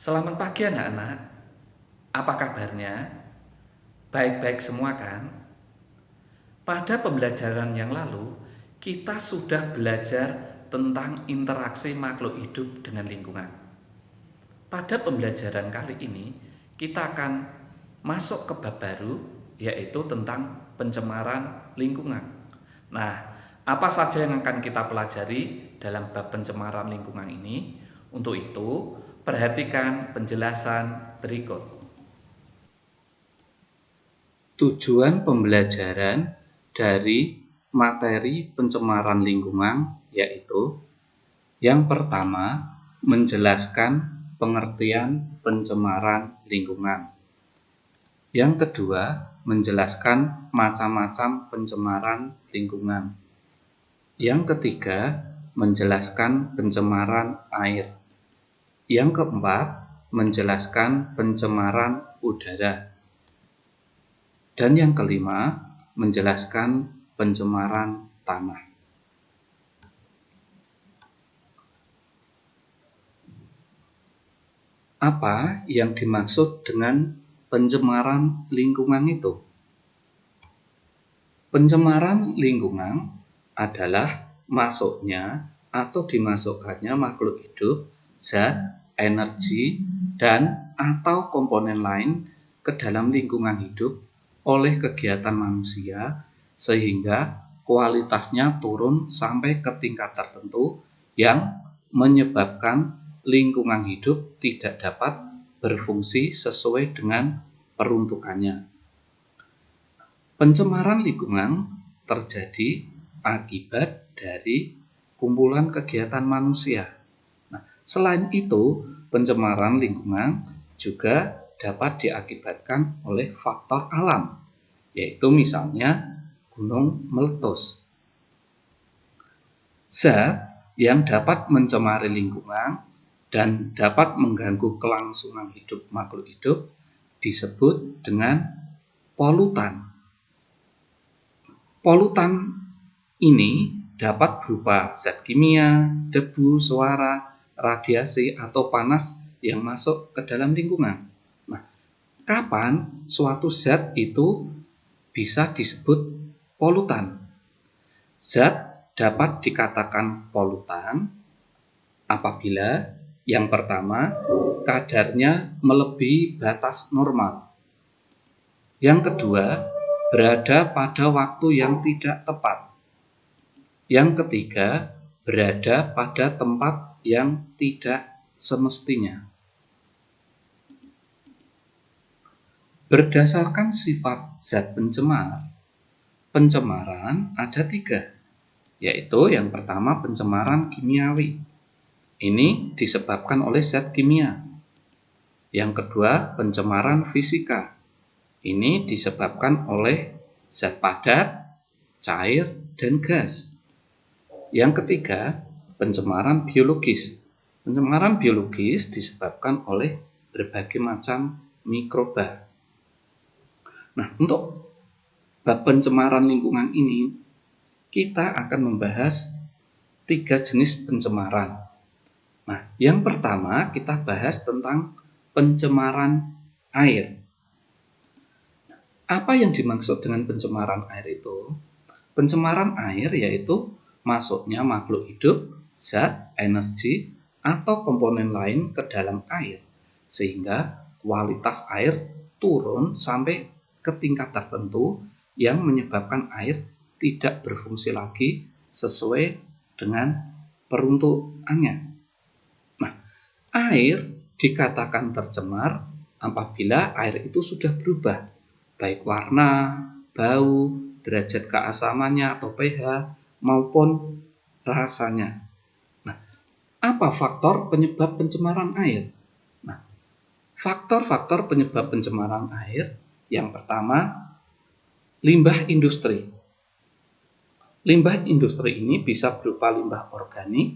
Selamat pagi anak-anak, apa kabarnya? Baik-baik semua kan? Pada pembelajaran yang lalu, kita sudah belajar tentang interaksi makhluk hidup dengan lingkungan. Pada pembelajaran kali ini, kita akan masuk ke bab baru, yaitu tentang pencemaran lingkungan. Nah, apa saja yang akan kita pelajari dalam bab pencemaran lingkungan ini? Untuk itu, perhatikan penjelasan berikut. Tujuan pembelajaran dari materi pencemaran lingkungan yaitu yang pertama, menjelaskan pengertian pencemaran lingkungan. Yang kedua, menjelaskan macam-macam pencemaran lingkungan. Yang ketiga, menjelaskan pencemaran air. Yang keempat, menjelaskan pencemaran udara. Dan yang kelima, menjelaskan pencemaran tanah. Apa yang dimaksud dengan pencemaran lingkungan itu? Pencemaran lingkungan adalah masuknya atau dimasukkannya makhluk hidup, zat, energi, dan atau komponen lain ke dalam lingkungan hidup oleh kegiatan manusia sehingga kualitasnya turun sampai ke tingkat tertentu yang menyebabkan lingkungan hidup tidak dapat berfungsi sesuai dengan peruntukannya. Pencemaran lingkungan terjadi akibat dari kumpulan kegiatan manusia. Nah, selain itu, pencemaran lingkungan juga dapat diakibatkan oleh faktor alam, yaitu misalnya gunung meletus. Zat yang dapat mencemari lingkungan dan dapat mengganggu kelangsungan hidup makhluk hidup disebut dengan polutan. Polutan ini dapat berupa zat kimia, debu, suara, radiasi, atau panas yang masuk ke dalam lingkungan. Nah, kapan suatu zat itu bisa disebut polutan? Zat dapat dikatakan polutan apabila yang pertama, kadarnya melebihi batas normal. Yang kedua, berada pada waktu yang tidak tepat. Yang ketiga, berada pada tempat yang tidak semestinya. Berdasarkan sifat zat pencemar, pencemaran ada 3, yaitu yang pertama pencemaran kimiawi. Ini disebabkan oleh zat kimia. Yang kedua, pencemaran fisika. Ini disebabkan oleh zat padat, cair, dan gas. Yang ketiga, pencemaran biologis. Pencemaran biologis disebabkan oleh berbagai macam mikroba. Nah, untuk bab pencemaran lingkungan ini, kita akan membahas 3 jenis pencemaran. Nah, yang pertama kita bahas tentang pencemaran air. Apa yang dimaksud dengan pencemaran air itu? Pencemaran air yaitu masuknya makhluk hidup, zat, energi, atau komponen lain ke dalam air, sehingga kualitas air turun sampai ke tingkat tertentu yang menyebabkan air tidak berfungsi lagi sesuai dengan peruntukannya. Nah, air dikatakan tercemar apabila air itu sudah berubah, baik warna, bau, derajat keasamannya atau pH, maupun rasanya. Nah, apa faktor penyebab pencemaran air? Nah, faktor-faktor penyebab pencemaran air yang pertama, limbah industri. Limbah industri ini bisa berupa limbah organik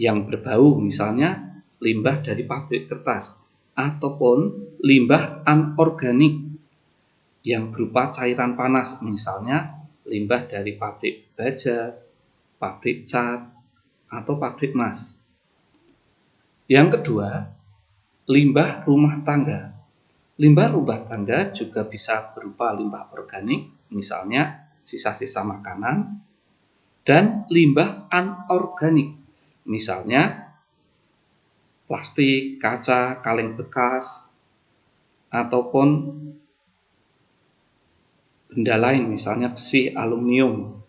yang berbau, misalnya limbah dari pabrik kertas, ataupun limbah anorganik yang berupa cairan panas, misalnya limbah dari pabrik baja, pabrik cat, atau pabrik emas. Yang kedua, limbah rumah tangga. Limbah rumah tangga juga bisa berupa limbah organik, misalnya sisa-sisa makanan, dan limbah anorganik, misalnya plastik, kaca, kaleng bekas, ataupun benda lain, misalnya besi, aluminium.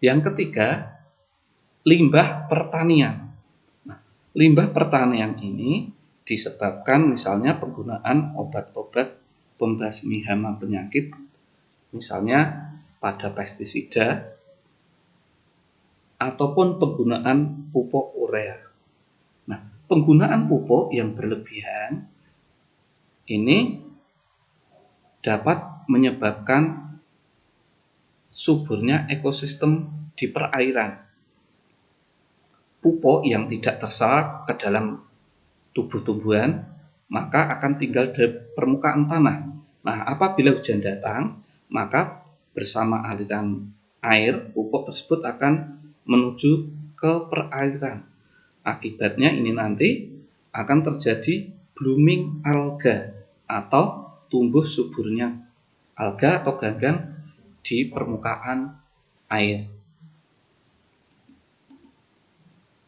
Yang ketiga, limbah pertanian. Nah, limbah pertanian ini disebabkan misalnya penggunaan obat-obat pembasmi hama penyakit, misalnya pada pestisida, ataupun penggunaan pupuk urea. Nah, penggunaan pupuk yang berlebihan ini dapat menyebabkan suburnya ekosistem di perairan. Pupuk yang tidak terserap ke dalam tubuh tumbuhan maka akan tinggal di permukaan tanah. Nah, apabila hujan datang, maka bersama aliran air, pupuk tersebut akan menuju ke perairan. Akibatnya ini nanti akan terjadi blooming alga atau tumbuh suburnya alga atau ganggang di permukaan air.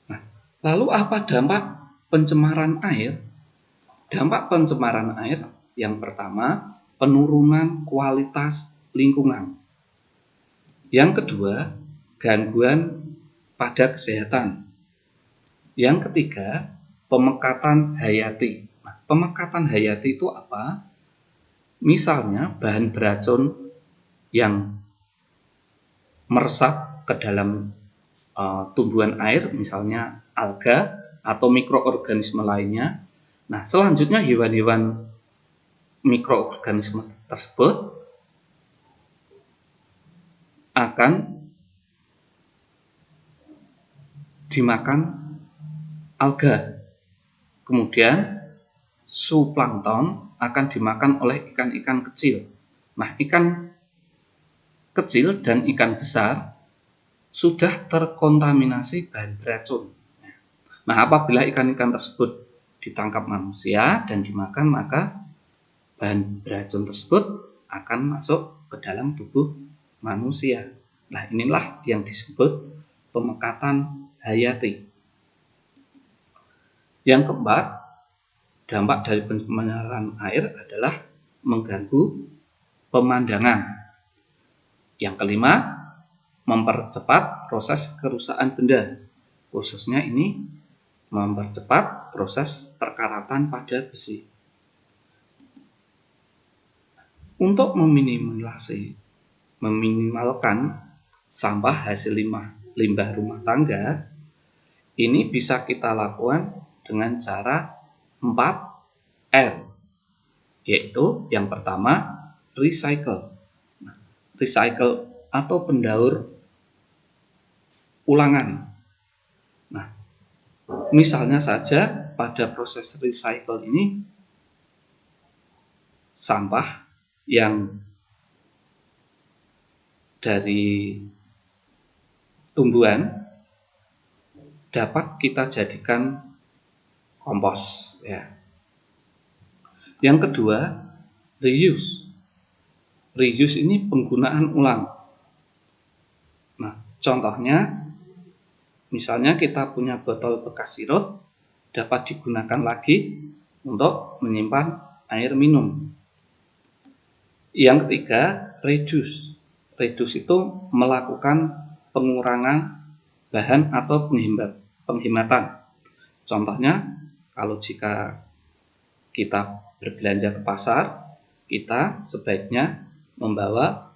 Nah, lalu apa dampak pencemaran air? Dampak pencemaran air yang pertama, penurunan kualitas lingkungan. Yang kedua, gangguan pada kesehatan. Yang ketiga, pemekatan hayati. Nah, pemekatan hayati itu apa? Misalnya bahan beracun yang meresap ke dalam tumbuhan air, misalnya alga atau mikroorganisme lainnya. Nah, selanjutnya hewan-hewan mikroorganisme tersebut akan dimakan alga. Kemudian zooplankton akan dimakan oleh ikan-ikan kecil. Nah, ikan kecil dan ikan besar sudah terkontaminasi bahan beracun. Nah, apabila ikan-ikan tersebut ditangkap manusia dan dimakan, maka bahan beracun tersebut akan masuk ke dalam tubuh manusia. Nah, inilah yang disebut pemekatan hayati. Yang keempat, dampak dari pencemaran air adalah mengganggu pemandangan. Yang kelima, mempercepat proses kerusakan benda. Khususnya ini mempercepat proses perkaratan pada besi. Untuk meminimalkan sampah hasil limbah rumah tangga, ini bisa kita lakukan dengan cara 4R, yaitu yang pertama recycle. Recycle atau pendaur ulangan. Nah, misalnya saja pada proses recycle ini sampah yang dari tumbuhan dapat kita jadikan kompos, ya. Yang kedua, reuse. Reuse ini penggunaan ulang. Nah, contohnya misalnya kita punya botol bekas sirup dapat digunakan lagi untuk menyimpan air minum. Yang ketiga, reduce. Reduce itu melakukan pengurangan bahan atau penghematan. Contohnya, kalau jika kita berbelanja ke pasar, kita sebaiknya membawa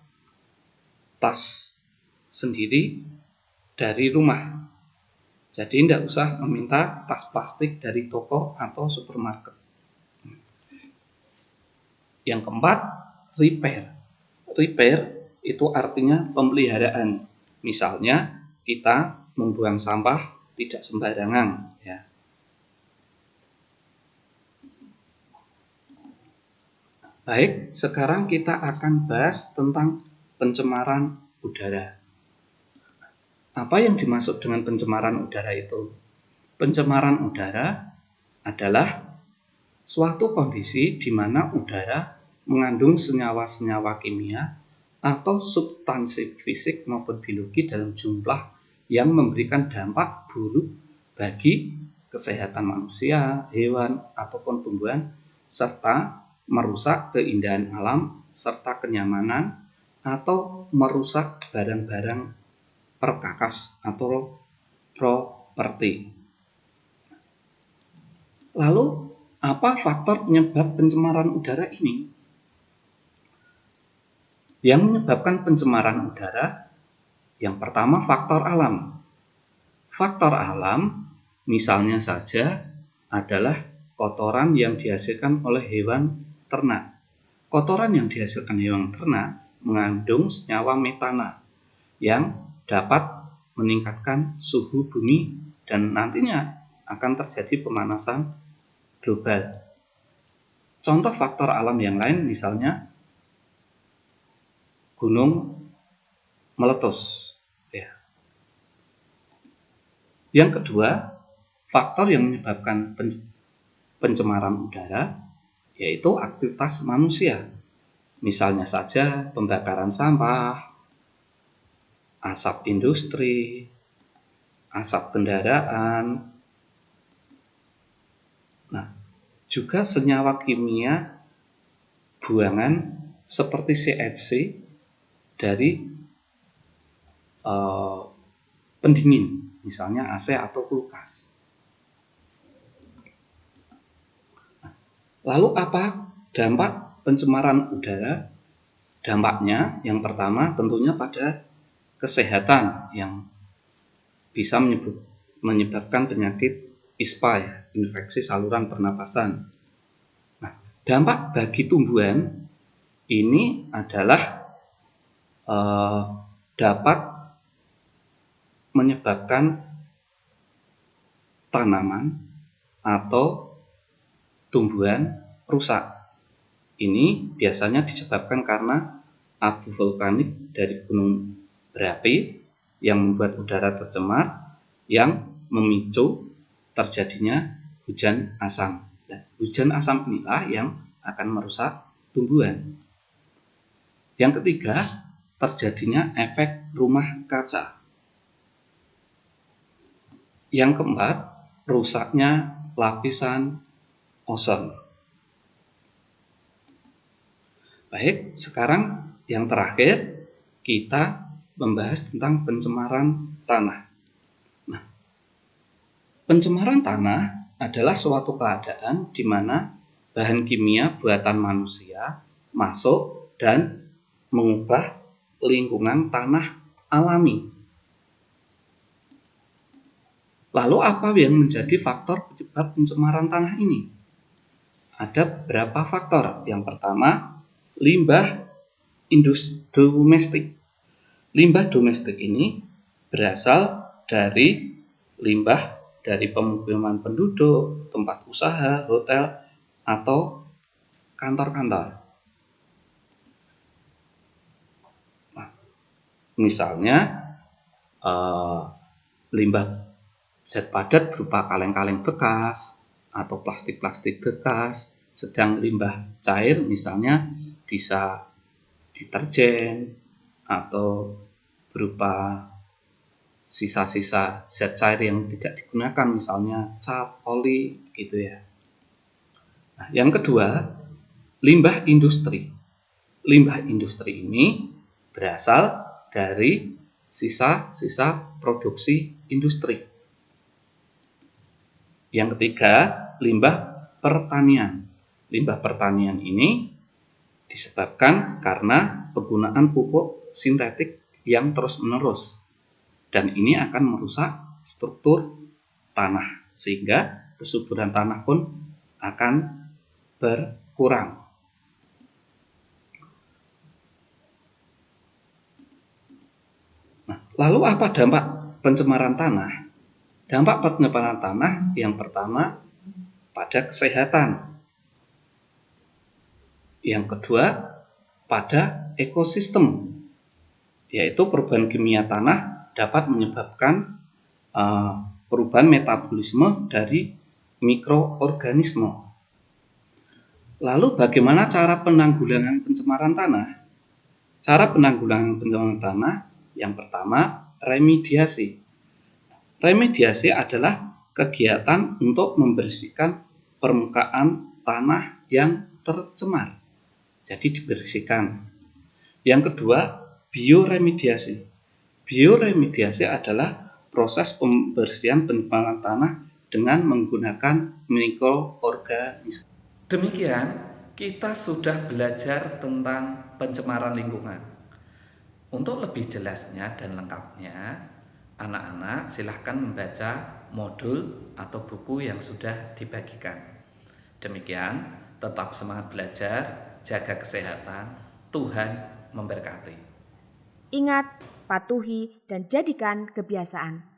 tas sendiri dari rumah. Jadi tidak usah meminta tas plastik dari toko atau supermarket. Yang keempat, repair. Repair itu artinya pemeliharaan. Misalnya kita membuang sampah tidak sembarangan, ya. Baik, sekarang kita akan bahas tentang pencemaran udara. Apa yang dimaksud dengan pencemaran udara itu? Pencemaran udara adalah suatu kondisi di mana udara mengandung senyawa-senyawa kimia atau substansi fisik maupun biologi dalam jumlah yang memberikan dampak buruk bagi kesehatan manusia, hewan, ataupun tumbuhan, serta merusak keindahan alam serta kenyamanan atau merusak barang-barang perkakas atau properti. Lalu, apa faktor penyebab pencemaran udara ini? Yang menyebabkan pencemaran udara, yang pertama faktor alam. Faktor alam misalnya saja adalah kotoran yang dihasilkan oleh hewan ternak. Kotoran yang dihasilkan hewan ternak mengandung senyawa metana yang dapat meningkatkan suhu bumi dan nantinya akan terjadi pemanasan global. Contoh faktor alam yang lain misalnya gunung meletus. Yang kedua, faktor yang menyebabkan pencemaran udara yaitu aktivitas manusia. Misalnya saja pembakaran sampah, asap industri, asap kendaraan. Nah, juga senyawa kimia buangan seperti CFC dari pendingin, misalnya AC atau kulkas. Lalu apa dampak pencemaran udara? Dampaknya yang pertama tentunya pada kesehatan yang bisa menyebabkan penyakit ISPA, infeksi saluran pernapasan. Nah, dampak bagi tumbuhan ini adalah dapat menyebabkan tanaman atau tumbuhan rusak. Ini biasanya disebabkan karena abu vulkanik dari gunung berapi yang membuat udara tercemar yang memicu terjadinya hujan asam. Nah, hujan asam inilah yang akan merusak tumbuhan. Yang ketiga, terjadinya efek rumah kaca. Yang keempat, rusaknya lapisan ozon. Baik, sekarang yang terakhir kita membahas tentang pencemaran tanah. Nah, pencemaran tanah adalah suatu keadaan di mana bahan kimia buatan manusia masuk dan mengubah lingkungan tanah alami. Lalu apa yang menjadi faktor penyebab pencemaran tanah ini? Ada beberapa faktor. Yang pertama, limbah domestik. Limbah domestik ini berasal dari limbah dari pemukiman penduduk, tempat usaha, hotel, atau kantor-kantor. Nah, misalnya limbah zat padat berupa kaleng-kaleng bekas atau plastik-plastik bekas, sedang limbah cair misalnya bisa deterjen atau berupa sisa-sisa zat cair yang tidak digunakan, misalnya cat, oli, gitu ya. Nah, yang kedua, limbah industri. Limbah industri ini berasal dari sisa-sisa produksi industri. Yang ketiga, limbah pertanian. Limbah pertanian ini disebabkan karena penggunaan pupuk sintetik yang terus-menerus. Dan ini akan merusak struktur tanah, sehingga kesuburan tanah pun akan berkurang. Nah, lalu apa dampak pencemaran tanah? Dampak pencemaran tanah yang pertama pada kesehatan. Yang kedua pada ekosistem, yaitu perubahan kimia tanah dapat menyebabkan perubahan metabolisme dari mikroorganisme. Lalu bagaimana cara penanggulangan pencemaran tanah? Cara penanggulangan pencemaran tanah yang pertama, remediasi. Remediasi adalah kegiatan untuk membersihkan permukaan tanah yang tercemar. Jadi dibersihkan. Yang kedua, bioremediasi. Bioremediasi adalah proses pembersihan pencemaran tanah dengan menggunakan mikroorganisme. Demikian, kita sudah belajar tentang pencemaran lingkungan. Untuk lebih jelasnya dan lengkapnya, anak-anak silahkan membaca modul atau buku yang sudah dibagikan. Demikian, tetap semangat belajar, jaga kesehatan, Tuhan memberkati. Ingat, patuhi dan jadikan kebiasaan.